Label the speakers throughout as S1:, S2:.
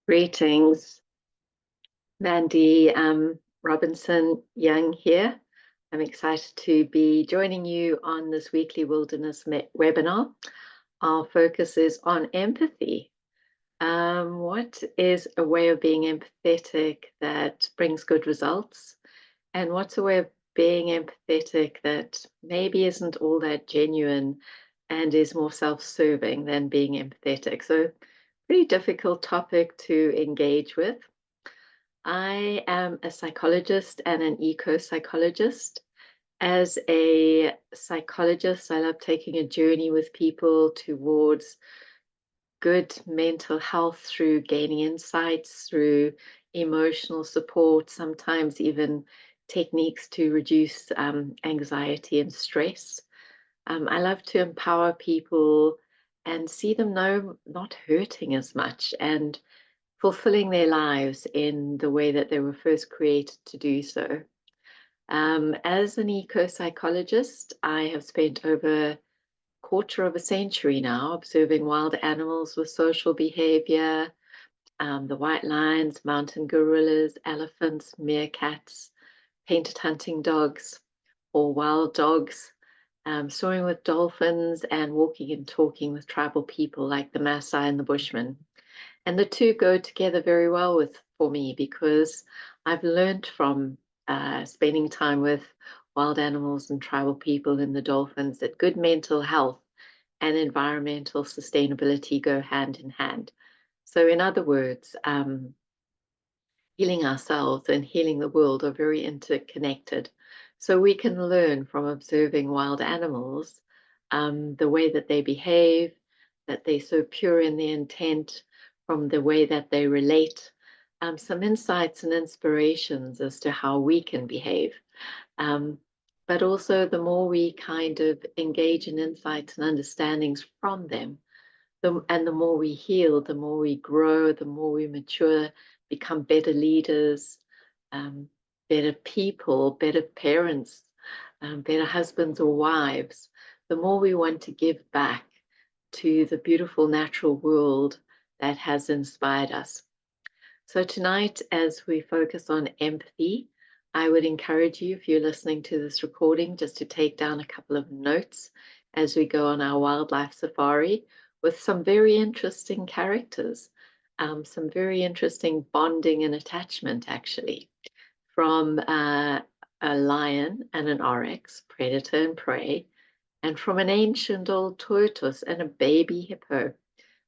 S1: Greetings, Mandy Young here. I'm excited to be joining you on this weekly wilderness webinar. Our focus is on empathy. What is a way of being empathetic that brings good results? And what's a way of being empathetic that maybe isn't all that genuine and is more self-serving than being empathetic? So, pretty difficult topic to engage with. I am a psychologist and an eco-psychologist. As a psychologist, I love taking a journey with people towards good mental health through gaining insights, through emotional support, sometimes even techniques to reduce anxiety and stress. I love to empower people and see them not hurting as much and fulfilling their lives in the way that they were first created to do so. As an eco-psychologist, I have spent over a quarter of a century now observing wild animals with social behavior, the white lions, mountain gorillas, elephants, meerkats, painted hunting dogs, or wild dogs, swimming with dolphins, and walking and talking with tribal people like the Maasai and the Bushmen. And the two go together very well for me because I've learned from spending time with wild animals and tribal people and the dolphins that good mental health and environmental sustainability go hand in hand. So in other words, healing ourselves and healing the world are very interconnected. So we can learn from observing wild animals the way that they behave, that they're so pure in their intent, from the way that they relate, some insights and inspirations as to how we can behave. But also the more we kind of engage in insights and understandings from them, and the more we heal, the more we grow, the more we mature, become better leaders, better people, better parents, better husbands or wives, the more we want to give back to the beautiful natural world that has inspired us. So tonight, as we focus on empathy, I would encourage you, if you're listening to this recording, just to take down a couple of notes as we go on our wildlife safari with some very interesting characters, some very interesting bonding and attachment, actually, from a lion and an oryx, predator and prey, and from an ancient old tortoise and a baby hippo.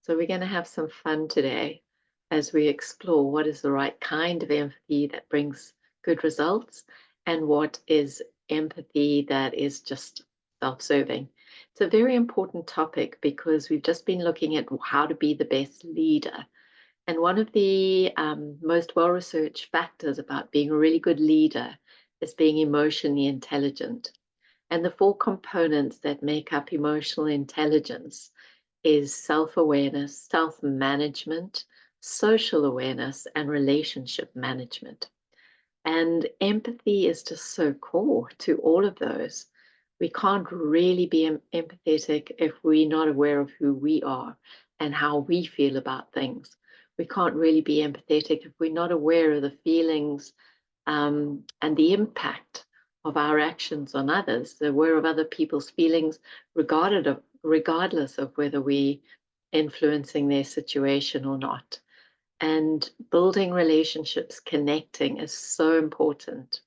S1: So we're going to have some fun today as we explore what is the right kind of empathy that brings good results and what is empathy that is just self-serving. It's a very important topic because we've just been looking at how to be the best leader. And one of the most well-researched factors about being a really good leader is being emotionally intelligent. And the four components that make up emotional intelligence is self-awareness, self-management, social awareness, and relationship management. And empathy is just so core to all of those. We can't really be empathetic if we're not aware of who we are and how we feel about things. We can't really be empathetic if we're not aware of the feelings and the impact of our actions on others, aware of other people's feelings, regardless of whether we're influencing their situation or not. And building relationships, connecting is so important,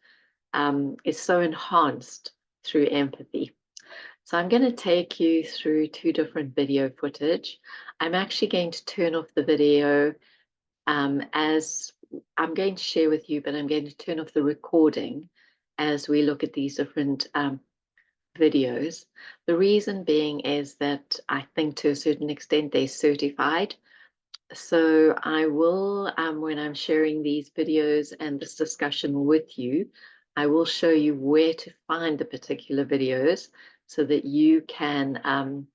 S1: is so enhanced through empathy. So I'm going to take you through two different video footage. I'm actually going to turn off the video as I'm going to share with you, but I'm going to turn off the recording as we look at these different videos. The reason being is that I think to a certain extent they're certified. So I will, when I'm sharing these videos and this discussion with you, I will show you where to find the particular videos so that you can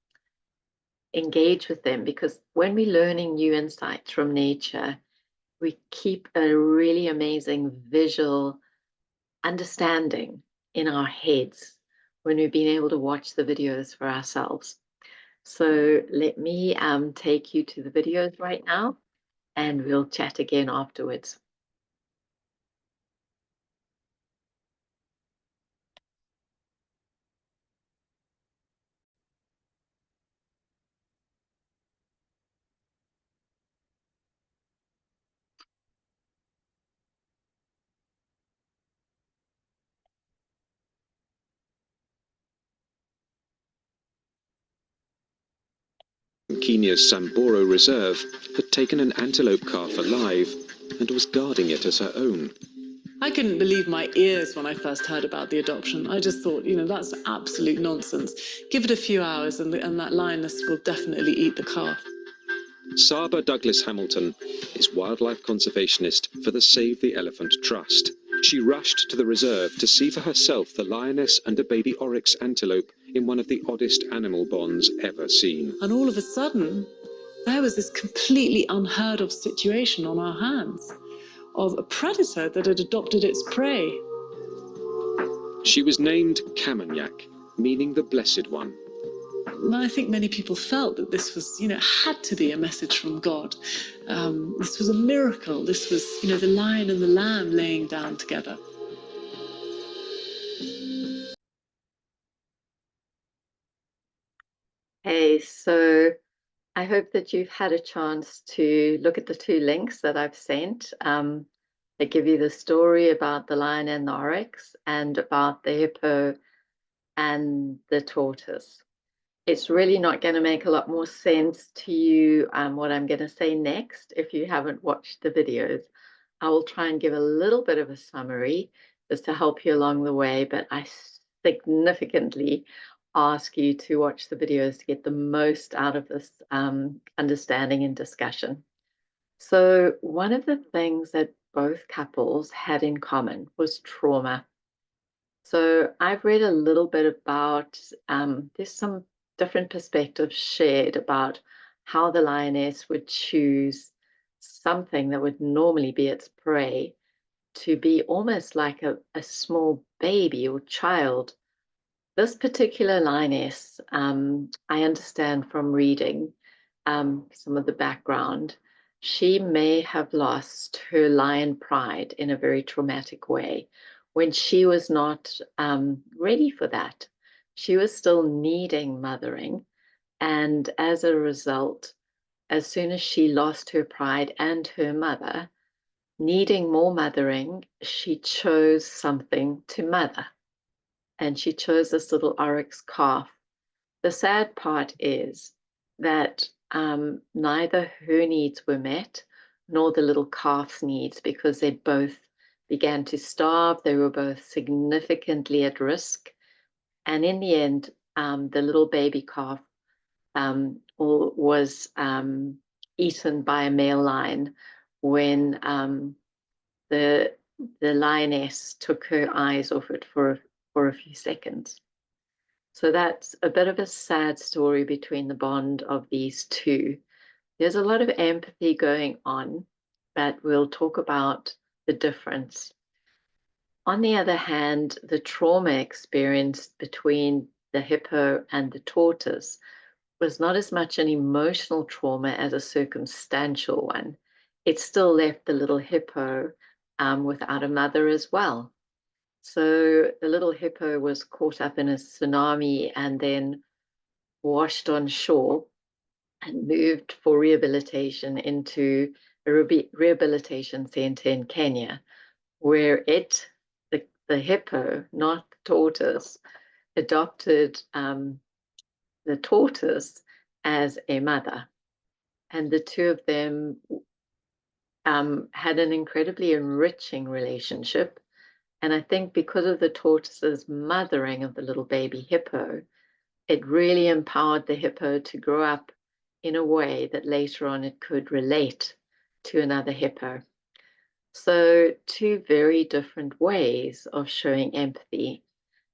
S1: engage with them. Because when we're learning new insights from nature, we keep a really amazing visual understanding in our heads when we've been able to watch the videos for ourselves. So let me take you to the videos right now. and we'll chat again afterwards.
S2: Kenya's Samburu Reserve had taken an antelope calf alive and was guarding it as her own.
S3: I couldn't believe my ears when I first heard about the adoption. I just thought, that's absolute nonsense. Give it a few hours and that lioness will definitely eat the calf.
S2: Saba Douglas Hamilton is wildlife conservationist for the Save the Elephant Trust. She rushed to the reserve to see for herself the lioness and a baby oryx antelope in one of the oddest animal bonds ever seen.
S3: And all of a sudden, there was this completely unheard of situation on our hands of a predator that had adopted its prey.
S2: She was named Kamanyak, meaning the Blessed One.
S3: And I think many people felt that this was, had to be a message from God. This was a miracle. This was, the lion and the lamb laying down together.
S1: Hey, so I hope that you've had a chance to look at the two links that I've sent. They give you the story about the lion and the oryx and about the hippo and the tortoise. It's really not going to make a lot more sense to you what I'm going to say next if you haven't watched the videos. I will try and give a little bit of a summary just to help you along the way, but I significantly ask you to watch the videos to get the most out of this understanding and discussion. So one of the things that both couples had in common was trauma. So I've read a little bit about, there's some different perspectives shared about how the lioness would choose something that would normally be its prey to be almost like a small baby or child. This particular lioness, I understand from reading some of the background, she may have lost her lion pride in a very traumatic way when she was not ready for that. She was still needing mothering. And as a result, as soon as she lost her pride and her mother, needing more mothering, she chose something to mother. And she chose this little oryx calf. The sad part is that neither her needs were met nor the little calf's needs, because they both began to starve. They were both significantly at risk. And in the end, the little baby calf was eaten by a male lion when the lioness took her eyes off it for a few seconds. So that's a bit of a sad story between the bond of these two. There's a lot of empathy going on, but we'll talk about the difference. On the other hand, the trauma experienced between the hippo and the tortoise was not as much an emotional trauma as a circumstantial one. It still left the little hippo without a mother as well. So the little hippo was caught up in a tsunami and then washed on shore and moved for rehabilitation into a rehabilitation center in Kenya, where the hippo, not the tortoise, adopted the tortoise as a mother. And the two of them had an incredibly enriching relationship. And I think because of the tortoise's mothering of the little baby hippo, it really empowered the hippo to grow up in a way that later on it could relate to another hippo. So two very different ways of showing empathy.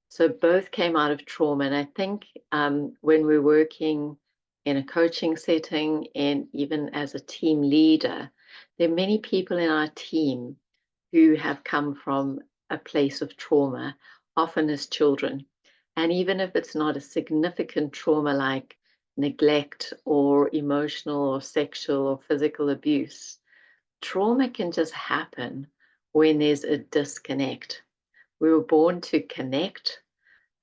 S1: So both came out of trauma. And I think when we're working in a coaching setting and even as a team leader, there are many people in our team who have come from a place of trauma, often as children. And even if it's not a significant trauma like neglect or emotional or sexual or physical abuse, trauma can just happen when there's a disconnect. We were born to connect.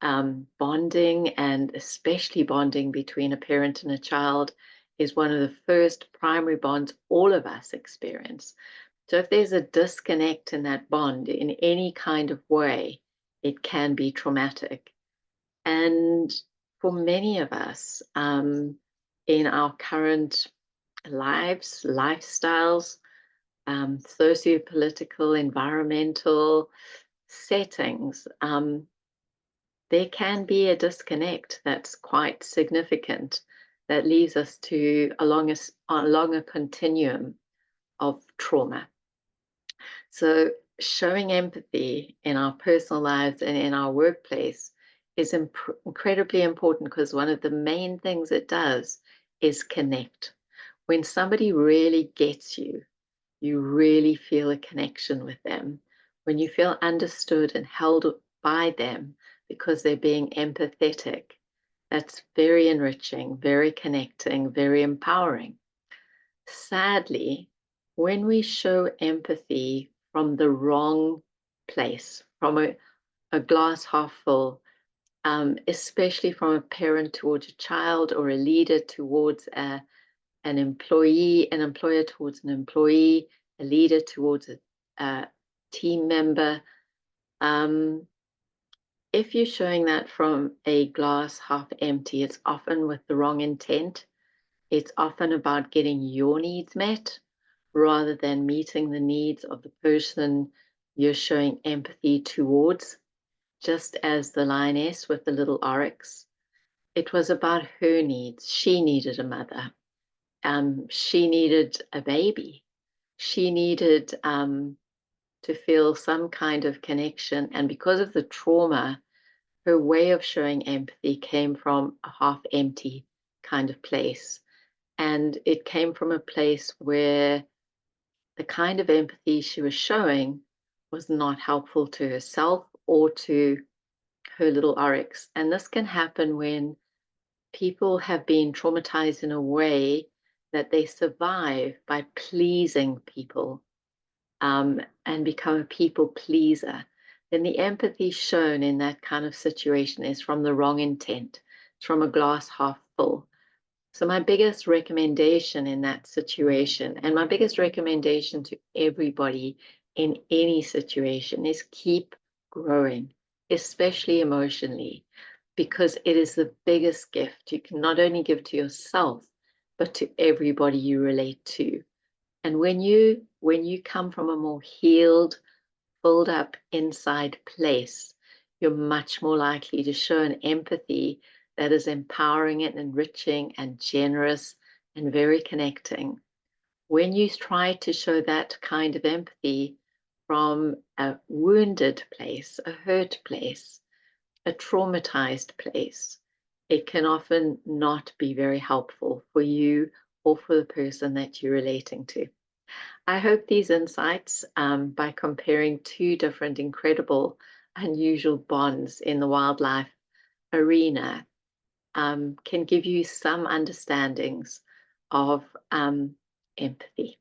S1: Bonding, and especially bonding between a parent and a child, is one of the first primary bonds all of us experience. So if there's a disconnect in that bond in any kind of way, it can be traumatic. And for many of us, in our current lives, lifestyles, socio-political, environmental settings, there can be a disconnect that's quite significant that leads us to along a continuum of trauma. So showing empathy in our personal lives and in our workplace is incredibly important, because one of the main things it does is connect. When somebody really gets you, you really feel a connection with them. When you feel understood and held by them because they're being empathetic, that's very enriching, very connecting, very empowering. Sadly, when we show empathy from the wrong place, from a glass half full, especially from a parent towards a child, or a leader towards an employee, an employer towards an employee, a leader towards a team member. If you're showing that from a glass half empty, it's often with the wrong intent. It's often about getting your needs met rather than meeting the needs of the person you're showing empathy towards. Just as the lioness with the little oryx, it was about her needs. She needed a mother. She needed a baby. She needed to feel some kind of connection. And because of the trauma, her way of showing empathy came from a half empty kind of place. And it came from a place where the kind of empathy she was showing was not helpful to herself or to her little oryx. And this can happen when people have been traumatized in a way that they survive by pleasing people, and become a people pleaser. Then the empathy shown in that kind of situation is from the wrong intent. It's from a glass half full. So my biggest recommendation in that situation, and my biggest recommendation to everybody in any situation, is keep growing, especially emotionally, because it is the biggest gift you can not only give to yourself, but to everybody you relate to. And when you come from a more healed, filled up inside place, you're much more likely to show an empathy that is empowering and enriching and generous and very connecting. When you try to show that kind of empathy from a wounded place, a hurt place, a traumatized place, it can often not be very helpful for you or for the person that you're relating to. I hope these insights, by comparing two different incredible, unusual bonds in the wildlife arena, can give you some understandings of empathy.